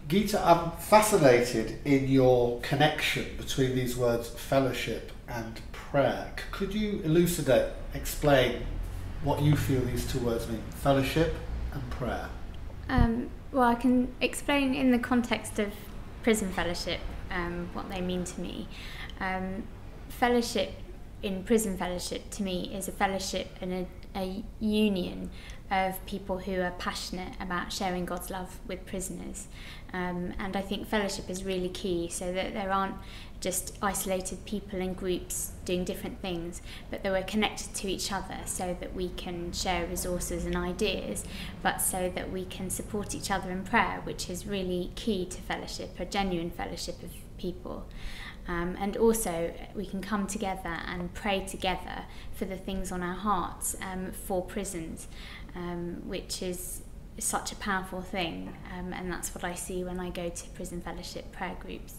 Gita, I'm fascinated in your connection between these words fellowship and prayer. Could you elucidate, explain what you feel these two words mean, fellowship and prayer? Well, I can explain in the context of prison fellowship what they mean to me. Fellowship in prison fellowship to me is a fellowship and a union of people who are passionate about sharing God's love with prisoners. And I think fellowship is really key, so that there aren't just isolated people and groups doing different things, but that we're connected to each other so that we can share resources and ideas, but so that we can support each other in prayer, which is really key to fellowship, a genuine fellowship of people. And also we can come together and pray together for the things on our hearts for prisons, which is such a powerful thing, and that's what I see when I go to prison fellowship prayer groups.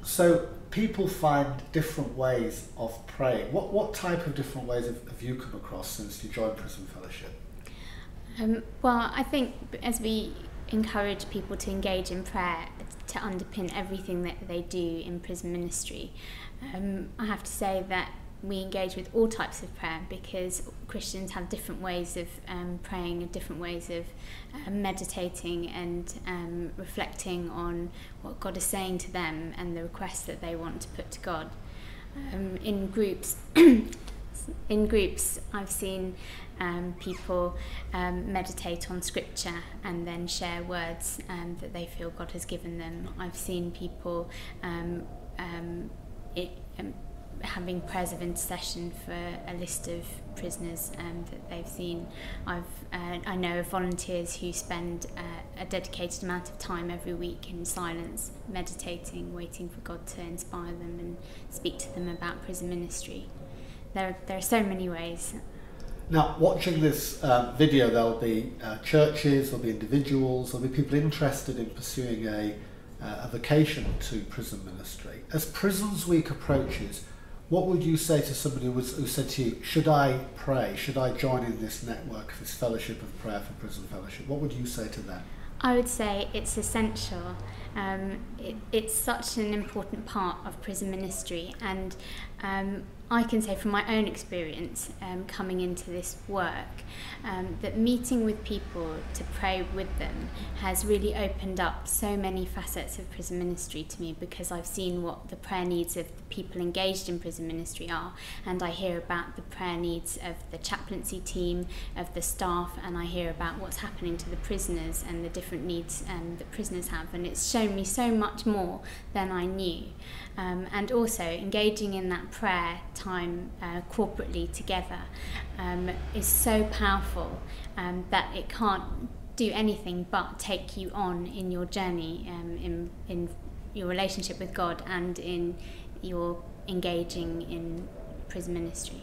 So people find different ways of praying. What type of different ways have you come across since you joined prison fellowship? Well, I think as we encourage people to engage in prayer to underpin everything that they do in prison ministry, I have to say that we engage with all types of prayer, because Christians have different ways of praying and different ways of meditating and reflecting on what God is saying to them and the requests that they want to put to God. In groups I've seen people meditate on scripture and then share words that they feel God has given them. I've seen people having prayers of intercession for a list of prisoners that they've seen. I know of volunteers who spend a dedicated amount of time every week in silence, meditating, waiting for God to inspire them and speak to them about prison ministry. There are so many ways. Now, watching this video, there'll be churches, there'll be individuals, there'll be people interested in pursuing a vocation to prison ministry. As Prisons Week approaches, what would you say to somebody who said to you, should I pray, should I join in this network, this fellowship of prayer for prison fellowship? What would you say to them? I would say it's essential. It's such an important part of prison ministry, and I can say from my own experience coming into this work that meeting with people to pray with them has really opened up so many facets of prison ministry to me, because I've seen what the prayer needs of the people engaged in prison ministry are, and I hear about the prayer needs of the chaplaincy team, of the staff, and I hear about what's happening to the prisoners and the different needs that prisoners have, and it's shown me so much more than I knew. And also engaging in that prayer time corporately together is so powerful that it can't do anything but take you on in your journey, in your relationship with God and in your engaging in prison ministry.